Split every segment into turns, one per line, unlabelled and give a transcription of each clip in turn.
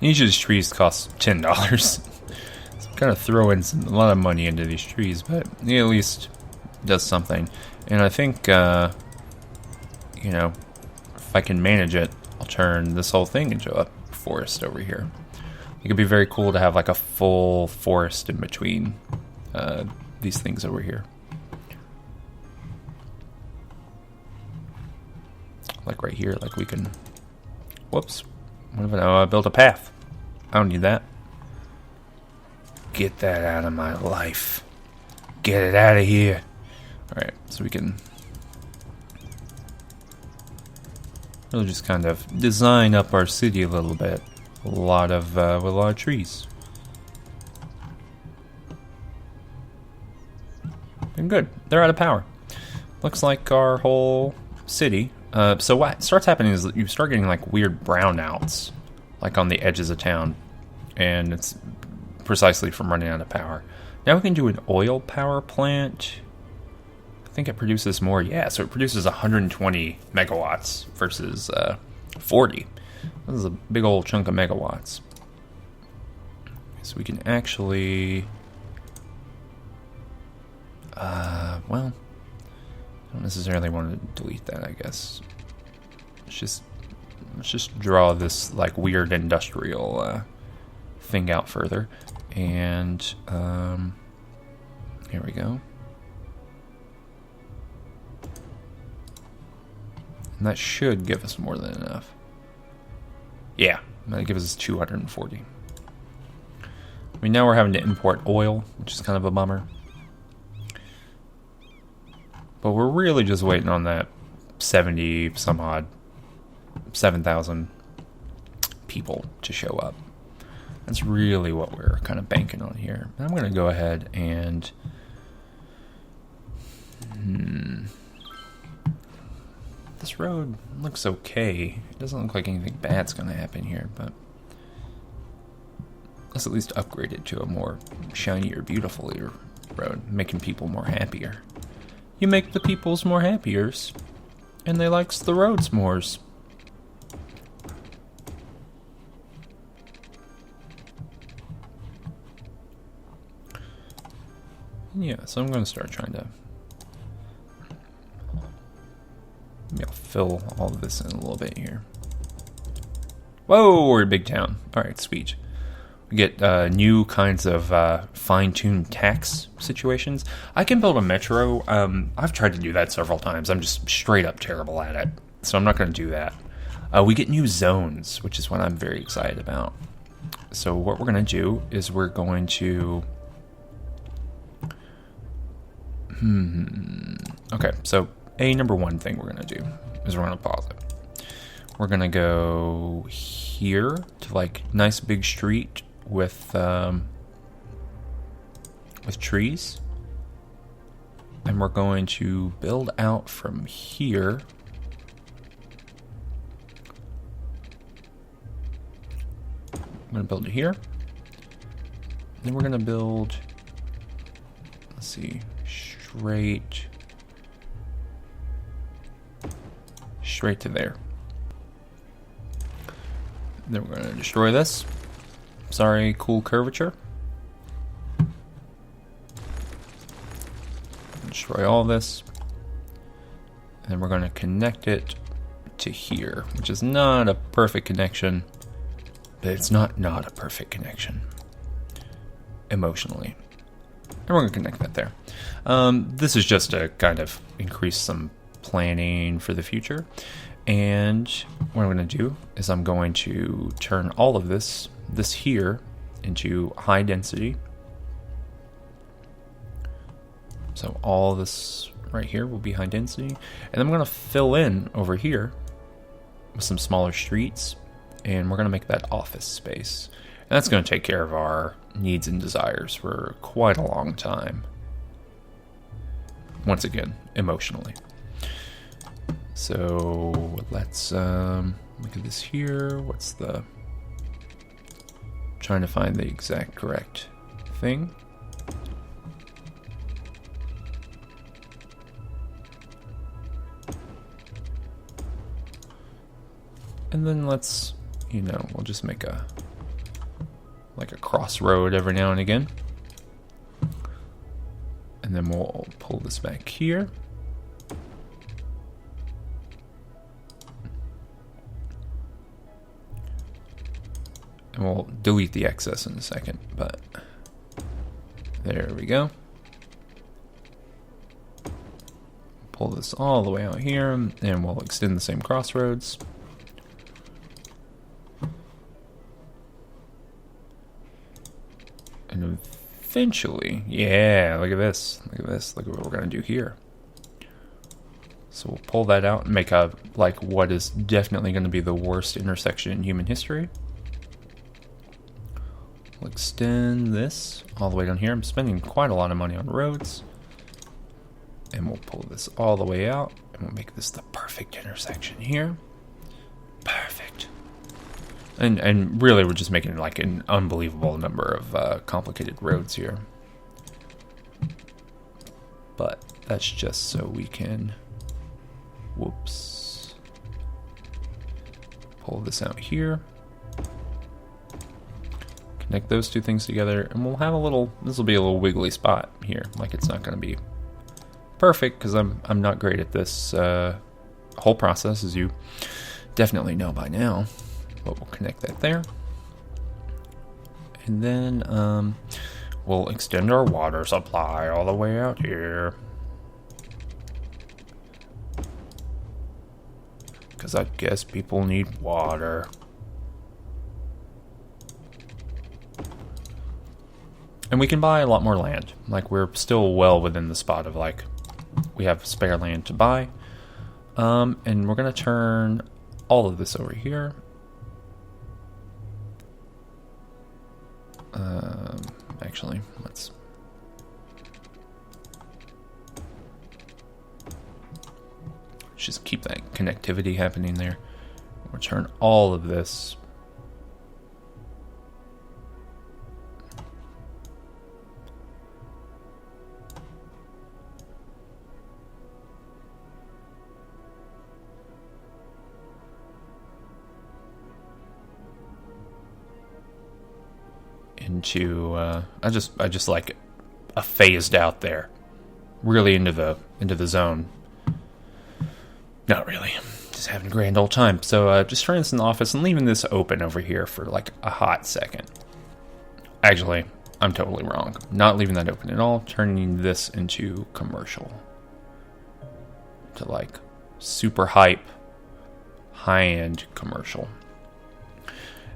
Each of these trees costs $10. So I'm kind of throwing a lot of money into these trees, but it at least does something. And I think, you know, if I can manage it, I'll turn this whole thing into a forest over here. It could be very cool to have like a full forest in between these things over here. Like right here, like we can... Whoops. What if I built a path? I don't need that. Get that out of my life. Get it out of here. Alright, so we can really just kind of design up our city a little bit. With a lot of trees. And good. They're out of power. Looks like our whole city. So what starts happening is that you start getting like weird brownouts, like on the edges of town, and it's precisely from running out of power. Now we can do an oil power plant. I think it produces more. Yeah, so it produces 120 megawatts versus 40. This is a big old chunk of megawatts. So we can actually, well, I don't necessarily want to delete that, I guess. Let's just draw this like weird industrial thing out further. And here we go. And that should give us more than enough. Yeah, that gives us 240. I mean, now we're having to import oil, which is kind of a bummer. But we're really just waiting on that 70 some odd 7,000 people to show up. That's really what we're kind of banking on here. I'm going to go ahead and this road looks okay. It doesn't look like anything bad's going to happen here, but let's at least upgrade it to a more shinier, beautifuler road, making people more happier. You make the peoples more happiers, and they likes the roads mores. Yeah, so I'm going to start trying to... Maybe I'll fill all of this in a little bit here. Whoa, we're a big town. Alright, sweet. We get new kinds of fine-tuned tax situations. I can build a metro. I've tried to do that several times. I'm just straight up terrible at it. So I'm not going to do that. We get new zones, which is what I'm very excited about. So what we're going to do is we're going to... Okay, so number one thing we're going to do is we're going to pause it. We're going to go here to like nice big street with trees. And we're going to build out from here. I'm going to build it here. Then we're going to build, let's see, straight to there. Then we're going to destroy this. Sorry, cool curvature. Destroy all this. And we're going to connect it to here, which is not a perfect connection, but it's not a perfect connection emotionally. And we're going to connect that there. This is just to kind of increase some planning for the future. And what I'm going to do is I'm going to turn all of this here into high density. So all this right here will be high density. And I'm going to fill in over here with some smaller streets. And we're going to make that office space. And that's going to take care of our needs and desires for quite a long time. Once again, emotionally. So let's look at this here. What's the... Trying to find the exact correct thing. And then let's, we'll just make a like a crossroad every now and again. And then we'll pull this back here. And we'll delete the excess in a second, but there we go. Pull this all the way out here, and we'll extend the same crossroads. And eventually, yeah, look at this. Look at this. Look at what we're going to do here. So we'll pull that out and make a, like, what is definitely going to be the worst intersection in human history. We'll extend this all the way down here. I'm spending quite a lot of money on roads. And we'll pull this all the way out, and we'll make this the perfect intersection here. Perfect. And really, we're just making like an unbelievable number of complicated roads here. But that's just so we can, whoops, pull this out here. Connect those two things together, and we'll have a little, this will be a little wiggly spot here. Like, it's not going to be perfect, because I'm not great at this whole process, as you definitely know by now. But we'll connect that there. And then we'll extend our water supply all the way out here. Because I guess people need water. And we can buy a lot more land. Like, we're still well within the spot of, like, we have spare land to buy. And we're going to turn all of this over here. Actually, let's just keep that connectivity happening there. We'll turn all of this into I just like a phased out there, really into the zone. Not really, just having a grand old time. So just turning this in the office and leaving this open over here for like a hot second. Actually, I'm totally wrong. Not leaving that open at all. Turning this into commercial, to like super hype, high-end commercial.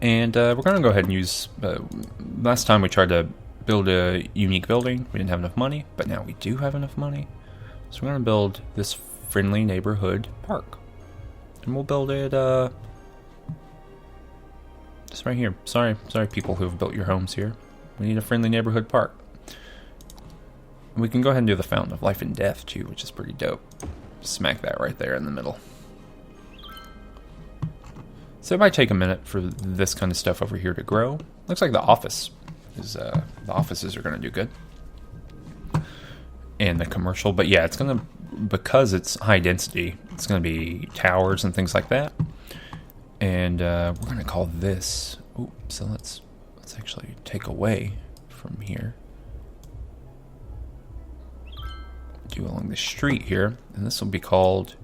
And we're going to go ahead and use, last time we tried to build a unique building. We didn't have enough money, but now we do have enough money. So we're going to build this friendly neighborhood park. And we'll build it just right here. Sorry people who have built your homes here. We need a friendly neighborhood park. And we can go ahead and do the Fountain of Life and Death too, which is pretty dope. Smack that right there in the middle. So it might take a minute for this kind of stuff over here to grow. Looks like the offices are going to do good, and the commercial. But yeah, it's going to, because it's high density, it's going to be towers and things like that. And we're going to call this. Oh, so let's actually take away from here. Do along the street here, and this will be called.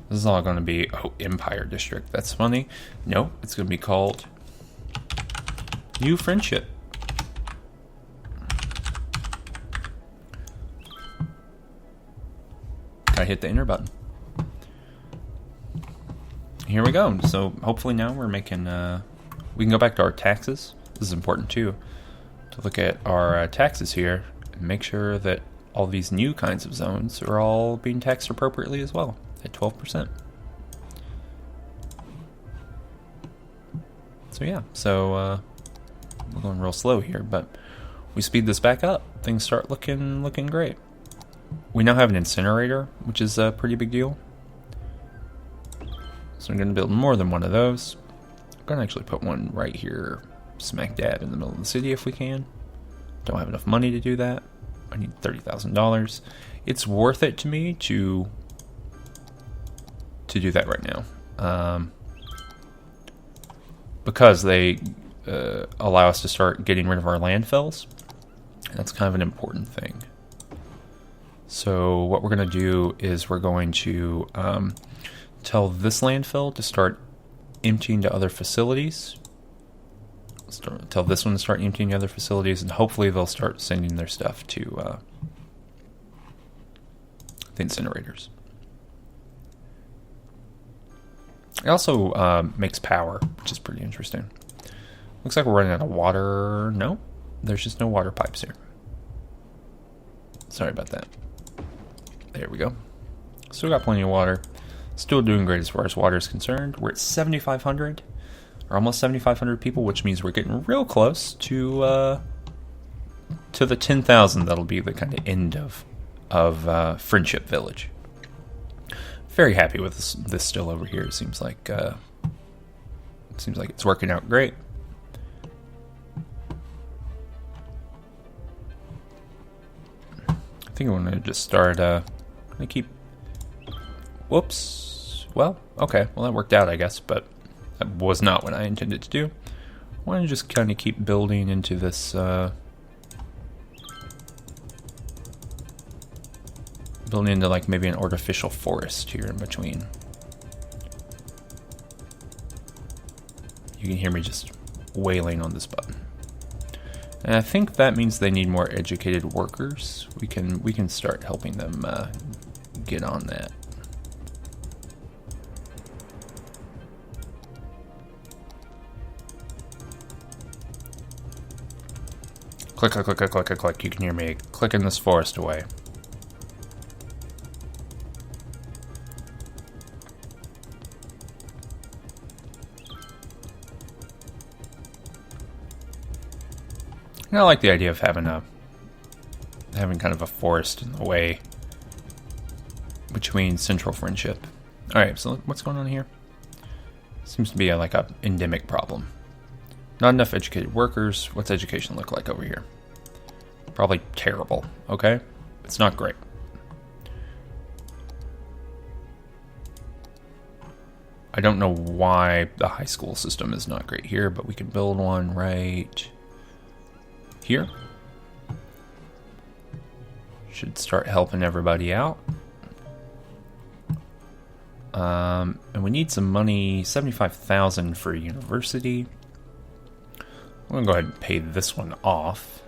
This is all going to be, Empire District. That's funny. No, it's going to be called New Friendship. Gotta hit the enter button. Here we go. So hopefully now we're making, we can go back to our taxes. This is important too, to look at our taxes here and make sure that all these new kinds of zones are all being taxed appropriately as well. At 12%. So yeah, we're going real slow here, but we speed this back up. Things start looking great. We now have an incinerator, which is a pretty big deal. So I'm going to build more than one of those. I'm going to actually put one right here, smack dab in the middle of the city if we can. Don't have enough money to do that. I need $30,000. it's worth it to me to do that right now, because they allow us to start getting rid of our landfills. That's kind of an important thing. So what we're going to do is we're going to tell this landfill to start emptying to other facilities. Tell this one to start emptying to other facilities, and hopefully they'll start sending their stuff to the incinerators. It also makes power, which is pretty interesting. Looks like we're running out of water. No, there's just no water pipes here. Sorry about that. There we go. Still got plenty of water. Still doing great as far as water is concerned. We're at 7,500, or almost 7,500 people, which means we're getting real close to the 10,000. That'll be the kind of end of Friendship Village. Very happy with this still over here. It seems like it's working out great. I think I'm going to just start. I keep. Whoops. Well, okay. Well, that worked out, I guess, but that was not what I intended to do. I want to just kind of keep building into this. Building into like maybe an artificial forest here in between. You can hear me just wailing on this button. And I think that means they need more educated workers. We can start helping them get on that. Click, click, click, click, click, click, click. You can hear me clicking this forest away. And I like the idea of having kind of a forest in the way between Central Friendship. All right, so what's going on here? Seems to be like a endemic problem. Not enough educated workers. What's education look like over here? Probably terrible. Okay, it's not great. I don't know why the high school system is not great here, but we can build one right here. Should start helping everybody out. And we need some money, 75,000 for a university. I'm gonna go ahead and pay this one off.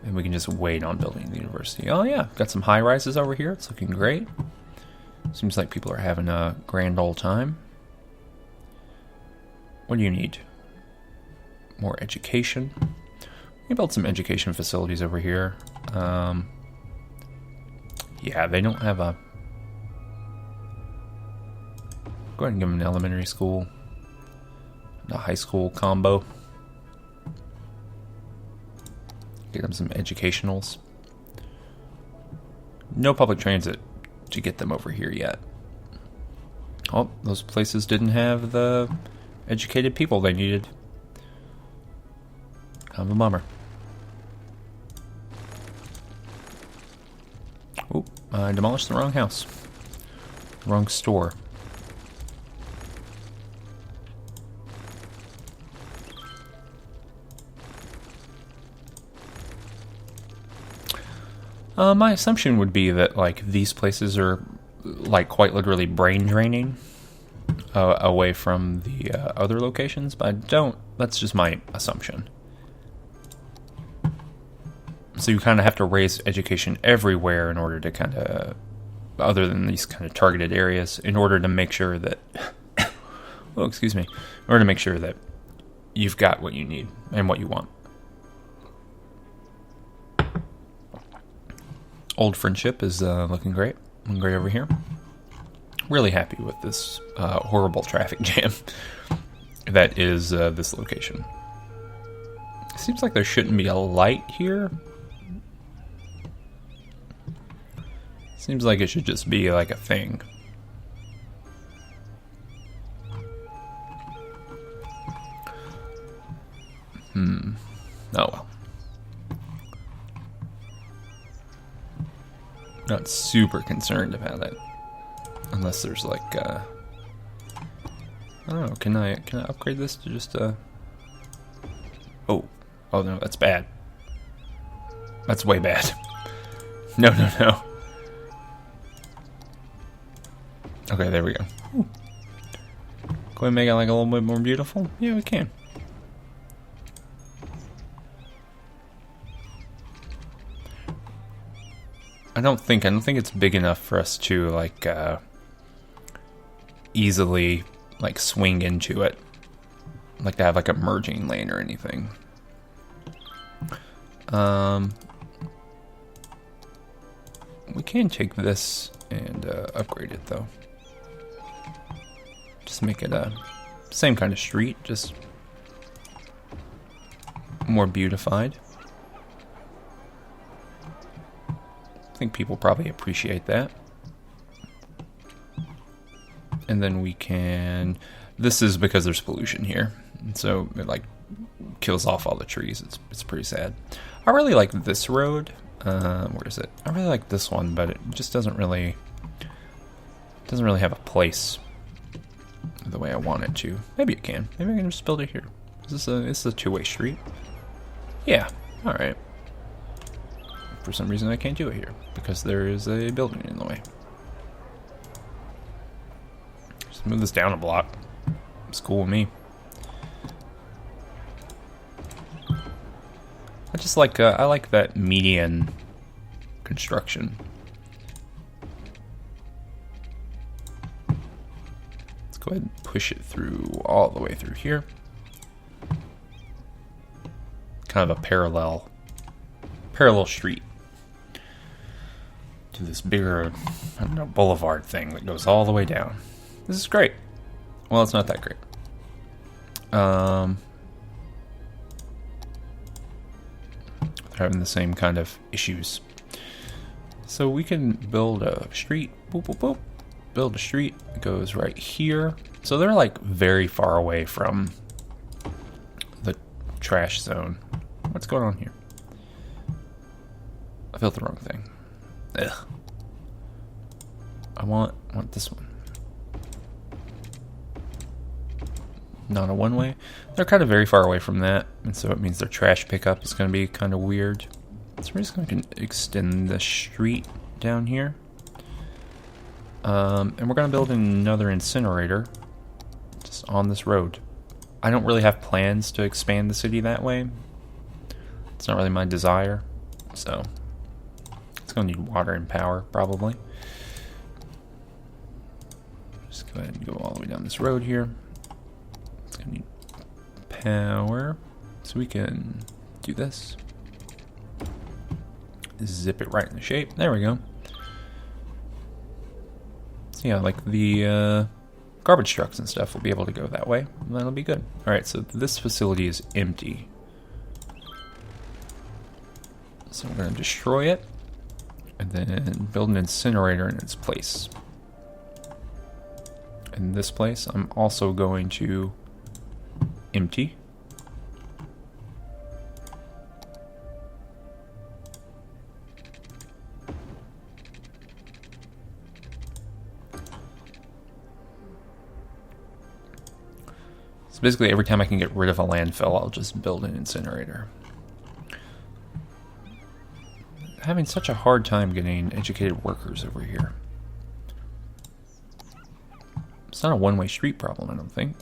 And we can just wait on building the university. Oh yeah, got some high rises over here. It's looking great. Seems like people are having a grand old time. What do you need? More education. We can build some education facilities over here. Yeah, they don't have a... Go ahead and give them an elementary school. A high school combo. Get them some educationals. No public transit to get them over here yet. Oh, those places didn't have the educated people they needed. Kind of a bummer. Oop, I demolished the wrong house. Wrong store. My assumption would be that like these places are like quite literally brain draining away from the other locations, but I don't. That's just my assumption. So you kind of have to raise education everywhere in order to kind of, other than these kind of targeted areas, in order to make sure that, oh, excuse me, in order to make sure that you've got what you need and what you want. Old Friendship is looking great. Looking great over here. Really happy with this horrible traffic jam that is this location. Seems like there shouldn't be a light here. Seems like it should just be like a thing. Oh well. Not super concerned about it. Unless there's like, I don't know, can I upgrade this to just, oh no, that's bad. That's way bad. No. Okay, there we go. Ooh. Can we make it like a little bit more beautiful? Yeah, we can. I don't think it's big enough for us to like easily like swing into it, like to have like a merging lane or anything. We can take this and upgrade it though. Just make it a same kind of street, just more beautified. I think people probably appreciate that. And then we can... This is because there's pollution here. And so it like kills off all the trees. It's pretty sad. I really like this road. Where is it? I really like this one, but it just doesn't really have a place the way I want it to. Maybe it can. Maybe I can just build it here. Is this a two-way street? Yeah. All right. For some reason I can't do it here because there is a building in the way. Just move this down a block. It's cool with me. I just like I like that median construction. Let's go ahead and push it through all the way through here. Kind of a parallel street to this bigger, I don't know, boulevard thing that goes all the way down. This is great. Well, it's not that great. They're having the same kind of issues. So we can build a street. Boop, boop, boop. Build a street. It goes right here. So they're like very far away from the trash zone. What's going on here? I built the wrong thing. Ugh. I want this one. Not a one-way. They're kind of very far away from that, and so it means their trash pickup is going to be kind of weird. So we're just going to extend the street down here. And we're going to build another incinerator just on this road. I don't really have plans to expand the city that way. It's not really my desire, so it's going to need water and power, probably. Just go ahead and go all the way down this road here. It's going to need power, so we can do this. Zip it right in the shape. There we go. So yeah, like the garbage trucks and stuff will be able to go that way. And that'll be good. All right, so this facility is empty. So we're going to destroy it and then build an incinerator in its place. In this place, I'm also going to empty. So basically every time I can get rid of a landfill, I'll just build an incinerator. Having such a hard time getting educated workers over here. It's not a one-way street problem, I don't think.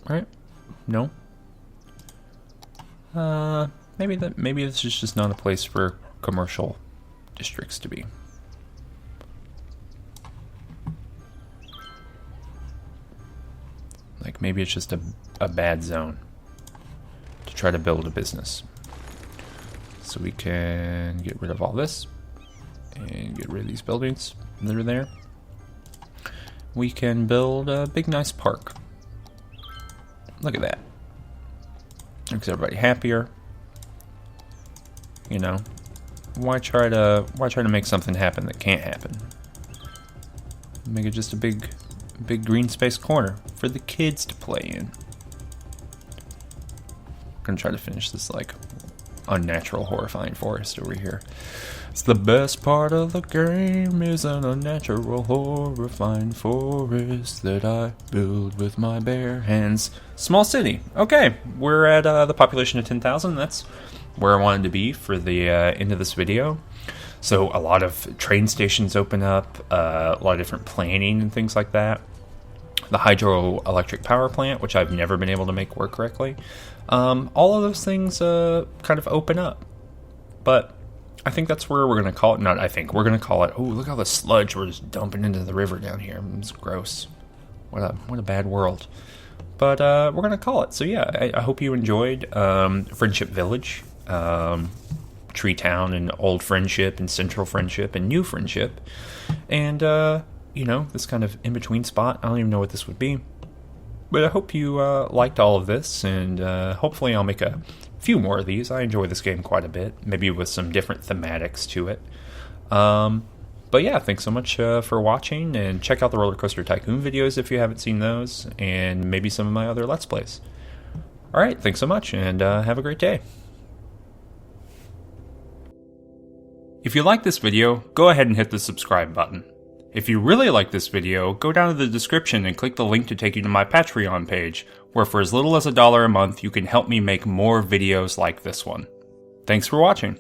Right? No? Maybe this is just not a place for commercial districts to be. Like maybe it's just a bad zone to try to build a business. So we can get rid of all this and get rid of these buildings that are there. We can build a big nice park. Look at that. Makes everybody happier. You know, why try to make something happen that can't happen? Make it just a big green space corner for the kids to play in. I'm gonna try to finish this like unnatural, horrifying forest over here. It's the best part of the game is an unnatural, horrifying forest that I build with my bare hands. Small city. Okay, we're at the population of 10,000. That's where I wanted to be for the end of this video. So a lot of train stations open up, a lot of different planning and things like that. The hydroelectric power plant, which I've never been able to make work correctly. All of those things kind of open up. But I think that's where we're going to call it. Not I think. We're going to call it, oh, look how the sludge we're just dumping into the river down here. It's gross. What a bad world. But we're going to call it. So yeah, I hope you enjoyed Friendship Village, Tree Town, and Old Friendship, and Central Friendship, and New Friendship. And, this kind of in-between spot. I don't even know what this would be. But I hope you liked all of this, and hopefully I'll make a few more of these. I enjoy this game quite a bit, maybe with some different thematics to it. But yeah, thanks so much for watching, and check out the Roller Coaster Tycoon videos if you haven't seen those, and maybe some of my other Let's Plays. Alright, thanks so much, and have a great day. If you like this video, go ahead and hit the subscribe button. If you really like this video, go down to the description and click the link to take you to my Patreon page, where for as little as $1 a month, you can help me make more videos like this one. Thanks for watching.